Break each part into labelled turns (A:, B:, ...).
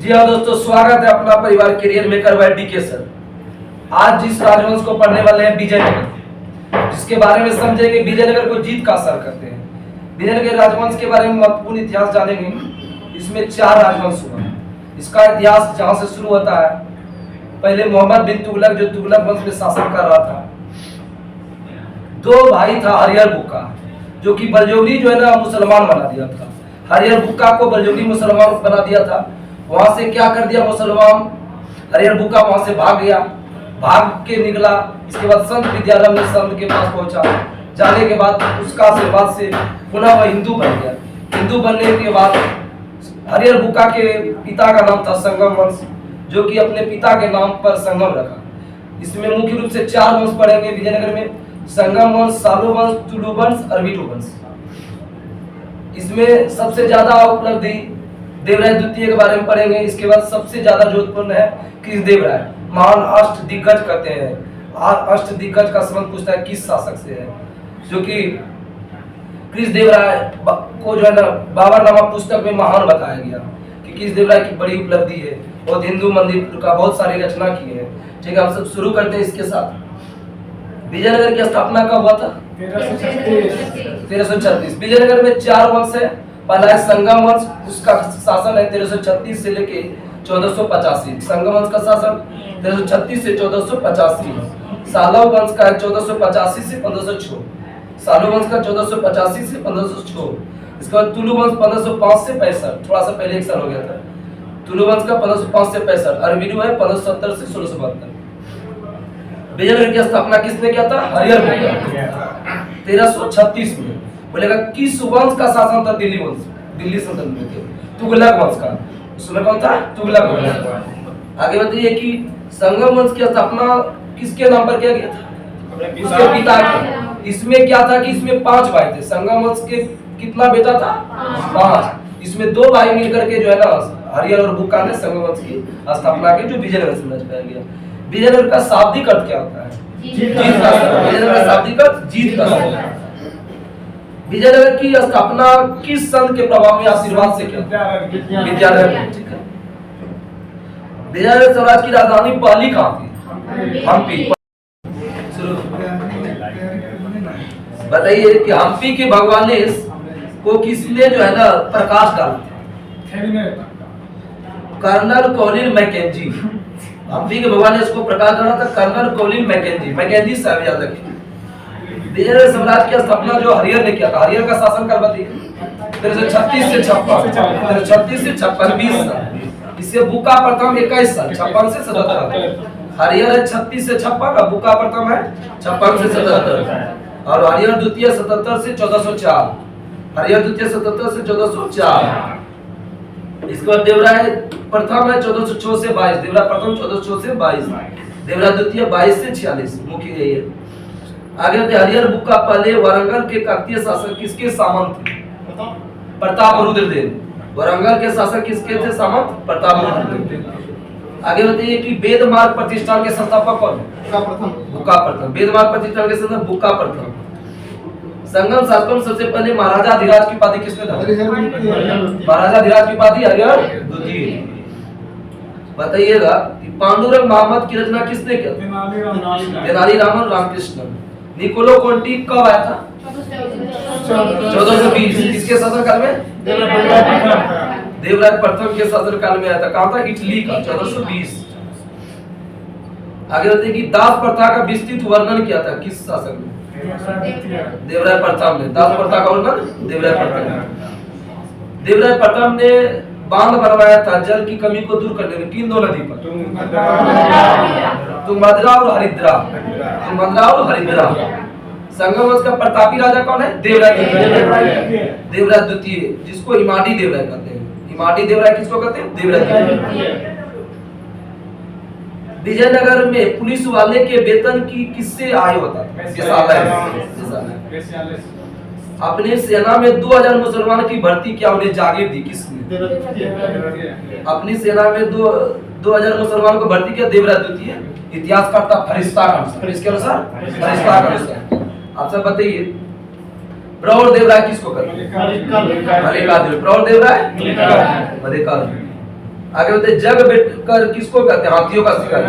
A: जी हाँ दोस्तों, स्वागत है अपना परिवार career maker by DK sir. आज जिस राजवंश को पढ़ने वाले हैं विजयनगर, जिसके बारे में समझेंगे विजयनगर को जीत का असर करते हैं। विजयनगर राजवंश के बारे में महत्वपूर्ण इतिहास जानेंगे। इसमें 4 राजवंश हुआ। इसका इतिहास जहाँ से शुरू होता है, पहले मोहम्मद बिन तुगलक जो तुगलक वंश में शासन कर रहा था। 2 भाई था हरियर बुक्का, जो कि बलजोरी जो है ना मुसलमान बना दिया था। हरियर बुक्का को बलजोरी मुसलमान बना दिया था। वहां से क्या कर दिया मुसलमान, हरियर बुक्का वहां से भाग गया, भाग के निकला। इसके बाद संत विद्यारंभ ने संत के पास पहुंचा। जाने के बाद उसका आशीर्वाद से पुनः वह हिंदू बन गया। हिंदू बनने के बाद हरियर बुक्का के पिता का नाम था संगम वंश, जो कि अपने पिता के नाम पर संगम रखा। इसमें मुख्य रूप से 4 वंश पढ़ेंगे विजयनगर में: संगम वंश, सालो वंश, तुलु वंश, अरविटो वंश। इसमें सबसे ज्यादा उपलब्धि देवराय द्वितीय के बारे में पढ़ेंगे। इसके बाद सबसे ज्यादा जोधपुर है कृष्णदेव राय, महान अष्ट दिग्गज कहते हैं। अष्ट दिग्गज का संबंध पूछता है किस शासक से है, जो कि कृष्णदेव राय को जो है ना बाबरनामा पुस्तक में महान बताया गया कि कृष्णदेव राय की बड़ी उपलब्धि है और हिंदू मंदिर का बहुत सारी रचना की है। ठीक है, हम सब शुरू करते हैं इसके साथ। विजयनगर की स्थापना कब हुआ था? 1336। विजयनगर में 4 वंश है। पहला है संगम वंश, उसका शासन है 1336 से लेके 1485। संगम वंश का शासन 1336 से 1485। सालो वंश का है 1485 से 1506। सालो वंश का 1485 से 1506। इसके बाद तुलु वंश 1505 से 65, थोड़ा सा पहले एक साल हो गया था। तुलु वंश का 1505 से 65। अरविडो है 1570 से 1672। विजयनगर की स्थापना किसने किया था? हरियर बुक्का 1336 में। बोलेगा किस वंश का शासन था? दिल्ली वंश, दिल्ली सल्तनत में थे। तुगलक वंश का, उसमें कौन था? तुगलक वंश। आगे बताइए कि संगम वंश की स्थापना किसके नाम पर किया गया था? उसके पिता के। इसमें क्या था कि इसमें 5 भाई थे। संगम वंश के कितना बेटा था? 5। इसमें 2 भाई मिलकर के जो है ना हरियर और बुक्का ने संगम वंश की स्थापना की, जो विजयनगर से रचाया गया। विजयनगर का शाब्दिक अर्थ क्या होता है? जीत का। विजयनगर का शाब्दिक अर्थ जीत का। विजयनगर की स्थापना किस संत के प्रभाव में आशीर्वाद से किया? विद्यारण्य। ठीक है। विजयनगर साम्राज्य की राजधानी पहली कहाँ थी? हम्पी। बताइए कि हम्पी के भगवानेश को किसने जो है ना प्रकाश डाला था? Colonel Colin McKenzie. हम्पी के भगवानेश को प्रकाश डाला था कर्नल कॉलिन मैकेंजी। मैकेंजी साहब याद रखिए। विजयनगर साम्राज्य की स्थापना जो हरियर ने किया था। हरियर का शासन काल बताइए 1336 से 56। 1336 से 56 20 साल। इससे बुक्का प्रथम 21 साल 56 से 77। हरियर है 36 से 56 का, बुक्का प्रथम है 56 से 77। और हरियर द्वितीय 77 से 1404। हरियर द्वितीय 77 से 1404। इसके बाद देवराय प्रथम है 1406 से 22। देवराय प्रथम 1406 से 22। देवराय द्वितीय 22 से 46। मुख्य यही है। आगे होते हरियर बुक्का पहले वारंगल के काकतीय शासक किसके सामंत थे? प्रताप रुद्रदेव। वारंगल के शासक किसके थे सामंत? प्रताप रुद्रदेव। आगे बताइए कि वेद मार्ग प्रतिष्ठान के संस्थापक कौन है? बुक्का प्रथम। वेद मार्ग प्रतिष्ठान के संस्थापक बुक्का प्रथम। संगम शासकों में सबसे पहले महाराजा धीराज की उपाधि किसने दी? महाराजा धीराज की उपाधि हरिहर द्वितीय। बताइएगा कि पांडुरंग मोहम्मद की रचना किसने किया? तेनाली रामन रामकृष्ण। निकोलो कोंटी कब आया था? 1420। किसके शासनकाल में? देवराय प्रथम के शासनकाल में आया था। कहां था? इटली का 1420। आगे बताइए कि दास प्रथा का विस्तृत वर्णन किया था किस शासक ने? देवराय प्रथम ने। दास प्रथा का वर्णन देवराय प्रथम। देवराय प्रथम ने बांध बनवाया था जल की कमी को दूर करने में। किन 2 नदी पर? तुंगभद्रा और हरिद्रा। तुंगभद्रा और हरिद्रा। संगम वंश का प्रतापी राजा कौन है? देवराय द्वितीय। देवराय द्वितीय, जिसको इमाडी देवराय कहते हैं। इमाडी देवराय किसको कहते हैं? देवराय द्वितीय। विजयनगर में पुलिस वाले के वेतन की किससे आय होता था? अपने सेना में 2000 मुसलमान की भर्ती किया, उन्हें जागीर दी किसने? अपनी सेना में 2000 मुसलमान को भर्ती किया देवराय द्वितीय। इतिहासकर्ता फरिश्ता का अनुसार। किसके अनुसार? फरिश्ता का अनुसार। आप सब बताइए प्रौढ़ देवराय किसको कहते हैं? मल्लिकार्जुन। प्रौढ़ देवराय मल्लिकार्जुन। आगे बताइए जग बैठकर किसको कहते हैं? हाथियों का शिकारी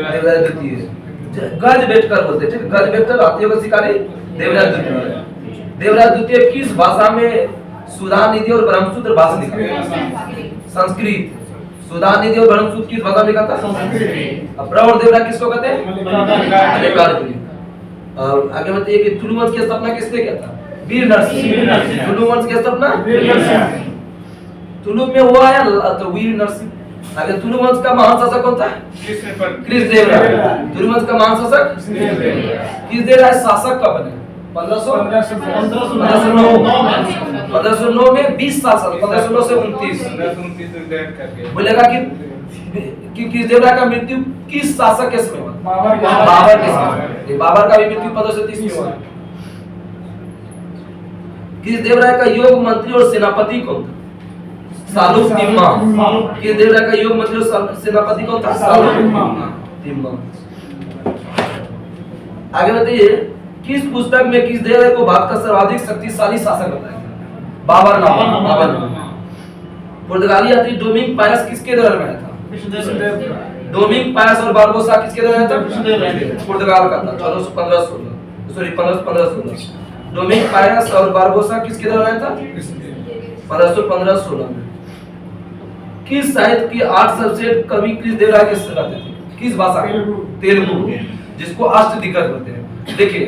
A: देवराज द्वितीय। गज बैठकर बोलते हैं, ठीक है, गज बैठकर हाथियों का शिकारी देवराज द्वितीय। देवराज द्वितीय किस भाषा में सुधानिधि और ब्रह्मसूत्र भाषा लिखा है? संस्कृत। सुधानिधि और ब्रह्मसूत्र किस भाषा में लिखा था? संस्कृत। अब प्रवर देवराज किसको कहते हैं? मल्लिकार्जुन। और आगे बताइए कि तुलु वंश की स्थापना किसने किया था? वीर नरसिंह। तुलु वंश की स्थापना तुलु में हुआ है तो वीर नरसिंह। आगे तुलु वंश का महान शासक कौन था? कृष्णदेवराय। तुलु वंश का महान शासक कृष्णदेवराय शासक कब बने? 1509 में 20 शासक, 1509 से 29 बोलेगा कि कृष्णदेवराय का मृत्यु किस शासक के समय हुआ? बाबर के समय। बाबर का भी मृत्यु 1530 में हुआ। कृष्णदेवराय का योग मंत्री और सेनापति कौन था? सालुक तिम्मा। कृष्णदेवराय का योग मंत्री और सेनापति कौन था? सालुक तिम्मा। आगे बताइए किस पुस्तक में कृष्णदेवराय को भारत का सर्वाधिक शक्तिशाली शासक बताया गया? बाबर नाम। पुर्तगाली यात्री डोमिंग पायस किसके दौरान में था? डोमिंग पायस और बारबोसा किसके दौरान था? पुर्तगाल का था। 1516। डोमिंग पायस और बारबोसा किसके दौरान था? 1515-16 में। किस साहित्य की 8 सबसे कवि कृष्णदेवराय के रहते थे? किस भाषा? तेलुगु, जिसको अष्टदिग्गज बोलते हैं। देखिए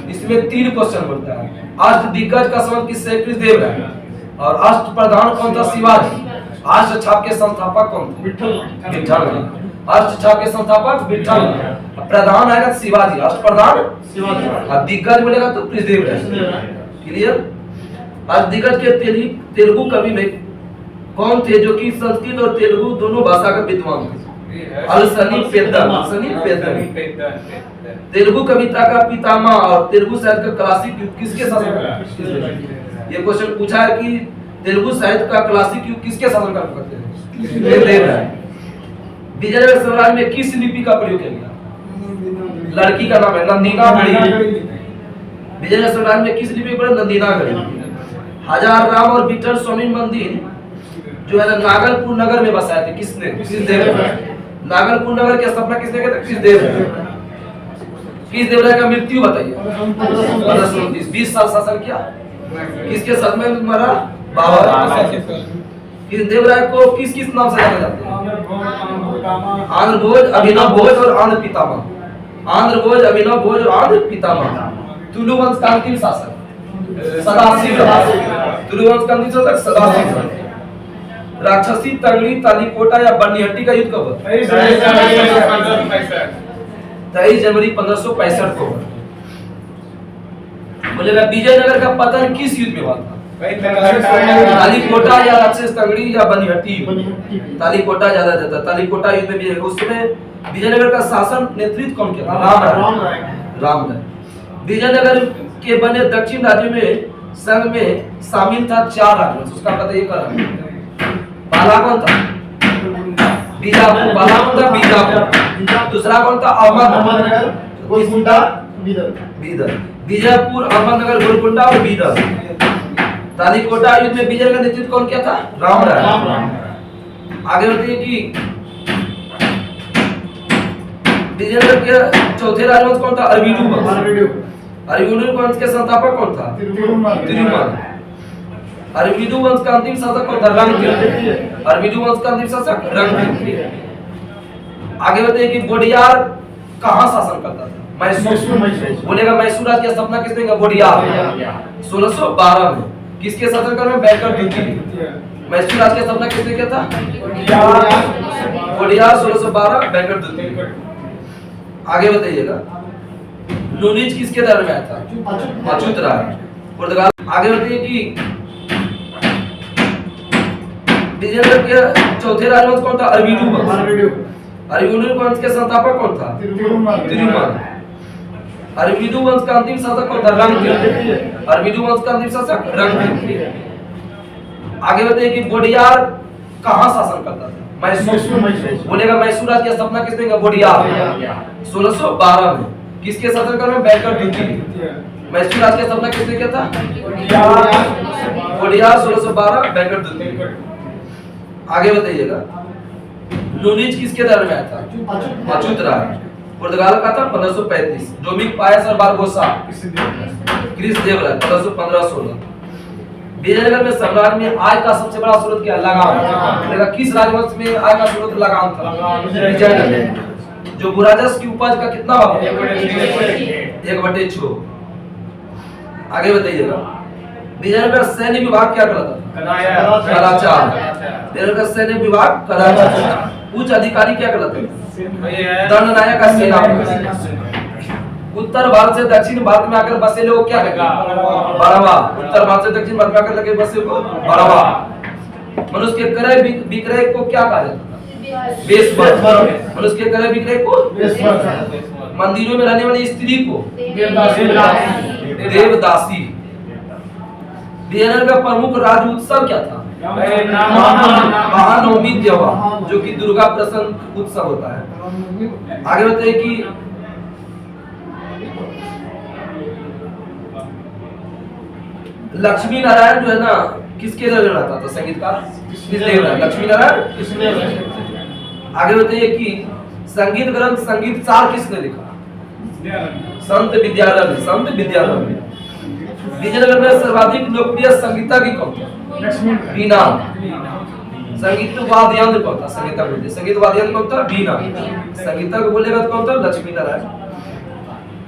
A: इसमें 3 क्वेश्चन बनता है। अष्टदिग्गज का संबंध किससे? कृष्णदेवराय। और अष्टप्रधान कौन था? शिवाजी। अष्टछाप के संस्थापक कौन थे? विठल। अष्टछाप के संस्थापक विठल। प्रधान आएगा शिवाजी, अष्टप्रधान शिवाजी, और दिग्गज बोलेगा तो कृष्णदेवराय। क्लियर? अष्टदिग्गज के तेलुगु कवि में कौन थे जो कि संस्कृत और तेलुगु दोनों भाषा का विद्वान थे? अलसनी पेद्दन। तेलुगु कविता का पितामह और तेलुगु साहित्य का क्लासिक युग किसके शासन का? ये क्वेश्चन पूछा है कि तेलुगु साहित्य का क्लासिक युग किसके शासन का कहते हैं? कृष्णदेवराय। विजयनगर साम्राज्य में किस लिपि का प्रयोग किया गया? लड़की का नाम है नंदिनागरी। विजयनगर साम्राज्य में किस लिपि पर? नंदिनागरी। हजार राम और विठल स्वामी मंदिर जो है नागलपुर नगर में बसाए थे किसने? कृष्णदेवराय। नागलपुर नगर की स्थापना किसने किया था? कृष्णदेवराय। कृष्णदेवराय का मृत्यु बताइए? 1529। 20 साल शासन किया। किसके साथ में मरा? बाबर। कृष्णदेवराय को किस किस नाम से जाना जाता है? आंध्र भोज, अभिनव भोज और आंध्र पितामह। आंध्र भोज, अभिनव भोज और आंध्र पितामह। तुलु वंश का अंतिम शासक सदाशिव। तुलु वंश का अंतिम शासक सदाशिव। राक्षसी, तंगड़ी, तालीकोटा या बनिहट्टी का युद्ध कब हुआ? 23 जनवरी 1565 को। बोलेगा विजयनगर का पतन किस युद्ध में हुआ था? तालीकोटा या राक्षस, तंगड़ी या बनिहट्टी? तालीकोटा ज्यादा देता। तालीकोटा युद्ध में उस समय विजयनगर का शासन नेतृत्व कौन किया? राम राय। विजयनगर के बने दक्षिण राज्यों में संघ में शामिल था 4 राज्य। उसका पता ये करा। बाला कौन था? बीजापुर। बाला कौन था? बीजापुर। दूसरा कौन था? अहमदनगर, गोलकुंडा, बीदर। बीजापुर, अहमदनगर, गोलकुंडा और बीदर। तालीकोटा युद्ध में विजय का नेतृत्व कौन किया था? राम राय। आगे बढ़ते कि विजयनगर के चौथे राजवंश कौन था? अरविडू वंश। अरविडू वंश के संस्थापक कौन था? तिरुमल। अरविडू वंश का अंतिम शासक कौन था? रंगदेव। अरविडू वंश का अंतिम शासक रंगदेव। आगे बताइए कि बोडियार कहां शासन करता था? मैसूर। बोलेगा मैसूर राज्य की स्थापना किसने किया? बोडियार। 1612 में। किसके शासन काल में? बैंकर द्वितीय। मैसूर राज्य की स्थापना किसने किया था? बोडियार 1612 बैंकर द्वितीय। आगे बताइएगा लूनिच किसके दौर में आया था? अच्युत राय। पुर्तगाल। आगे बताइए कि विजयनगर के चौथे राजवंश कौन था? अरविडू वंश। अरविडू वंश के संस्थापक कौन था? तिरुमल। अरविडू वंश का अंतिम शासक कौन था? रंगदेव। अरविडू वंश का अंतिम शासक रंगदेव। आगे बताइए कि बोडियार कहां शासन करता था? मैसूर। बोलेगा मैसूर राज्य की स्थापना किसने किया? बोडियार 1612 में। किसके शासनकाल में? बैंकर द्वितीय। मैसूर राज्य की स्थापना किसने किया था? बोडियार 1612 बैंकर द्वितीय। आगे बताइएगा, लूनिच किसके दौर में आया था? अच्युत राय। पुर्तगाल का था 1535। डोमिनिक पायस और बारबोसा क्रिस देवराय 1515-16। विजयनगर में सम्राट में आय का सबसे बड़ा स्रोत क्या? लगान। किस राजवंश में आय का स्रोत लगान था? विजयनगर। जो बुराजस की उपज का कितना भाग? 1/6। आगे बताइएगा, विजयनगर सैन्य विभाग क्या कहलाता था? कदाचार। विजयनगर सैन्य विभाग कदाचार। उच्च अधिकारी क्या कहलाते हैं? दंडनायक का सेनापति। उत्तर भारत से दक्षिण भारत में आकर बसे लोग क्या कहते हैं? बड़वा। उत्तर भारत से दक्षिण भारत में आकर लगे बसे को बड़वा। मनुष्य के क्रय विक्रय को क्या कहा जाता है? वेश्मर। मनुष्य के क्रय विक्रय को वेश्मर। मंदिरों में रहने वाली स्त्री को देवदासी। विजयनगर का प्रमुख राज्य उत्सव क्या था? महानवमी त्योहार, जो कि दुर्गा प्रसन्न उत्सव होता है। आगे बताइए कि लक्ष्मी नारायण जो है ना, किसके दौर में रहता था? संगीतकार लक्ष्मी नारायण। आगे बताइए कि संगीत ग्रंथ संगीत सार किसने लिखा? संत विद्यारण्य। संत विद्यारण्य। विजयनगर में सर्वाधिक लोकप्रिय संगीतज्ञ कौन था? बीना। संगीत वाद्य यंत्र कौन था? संगीत वाद्य यंत्र कौन था? बीना। संगीतज्ञ बोलेगा तो कौन था? लक्ष्मी नारायण।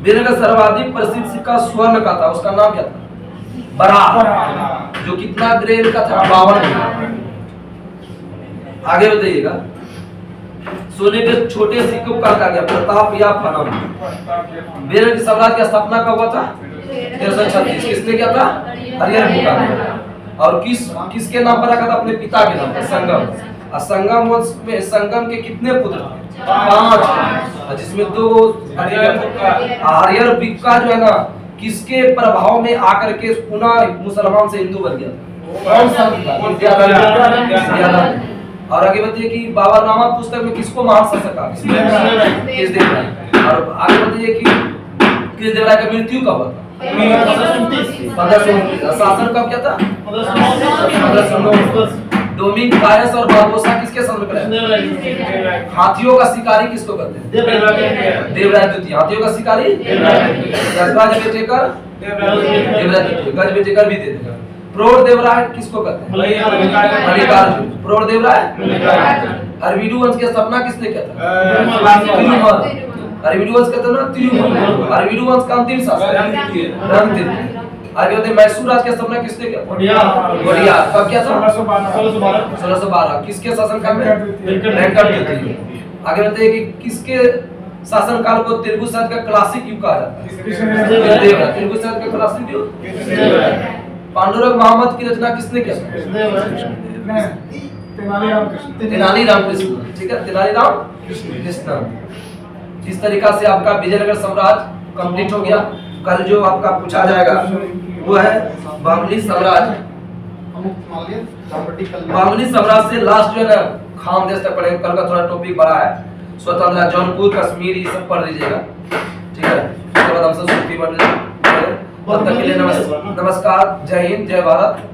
A: विजयनगर सर्वाधिक प्रसिद्ध सिक्का स्वर्ण का था, उसका नाम क्या था? बरार। जो कितना ग्रेन का था? 52। आगे बताइएगा, सोने के छोटे सिक्कों का कहा गया प्रताप या फनम। विजयनगर सम्राट की स्थापना कब हुआ था? 1336। किसने किया था? हरिहर बुखारी। और किसके नाम पर रखा था? अपने पिता के नाम पर, संगम। और संगम वंश में संगम के कितने पुत्र थे? 5, जिसमें 2 हरिहर बुक्का जो है ना, किसके प्रभाव में आकर के पुनः मुसलमान से हिंदू बन गया? कौन सा? विद्याधर। और आगे बताइए कि बाबरनामा पुस्तक में किसको महान शासक कहा? कृष्ण देव राय। और आगे बताइए कि कृष्ण देव राय का मृत्यु कब हुआ था? 1529। शासन कब क्या था? 1509। डोमिनिक पायस और बारबोसा किसके शासन में? हाथियों का शिकारी किसको कहते हैं? देवराय द्वितीय। हाथियों का शिकारी गज बेटेकर। गज बेटेकर भी दे देगा। प्रौढ़ देवराय किसको कहते हैं? मल्लिकार्जुन। प्रौढ़ देवराय। अरविडू वंश की स्थापना किसने किया था? तिरुमल। अरविडू वंश कहते हैं ना तिरुमल। अरविडू वंश का अंतिम शासक रणतीर्थ। आगे बताइए, मैसूर राज्य की स्थापना किसने किया? वोडियार। कब किया था? 1612। किसके शासनकाल में? वेंकट द्वितीय। आगे बताइए कि किसके शासनकाल को तेलुगु साहित्य का क्लासिक युग कहा जाता है? तेलुगु साहित्य का क्लासिक युग। पांडुरंग मोहम्मद की रचना किसने किया? तेनाली रामकृष्ण। ठीक है, तेनाली रामकृष्ण। इस तरीका से आपका विजयनगर साम्राज्य कंप्लीट हो गया। कल जो आपका पूछा जाएगा वो है बामनी साम्राज्य। बामनी साम्राज्य से लास्ट जो है ना खाम देश तक पढ़ेंगे। कल का थोड़ा टॉपिक बड़ा है, स्वतंत्रता, जौनपुर, कश्मीर, ये सब पढ़ लीजिएगा। ठीक है, उसके बाद हमसे छुट्टी बन रही है। तब तक के लिए नमस्कार, जय हिंद, जय भारत।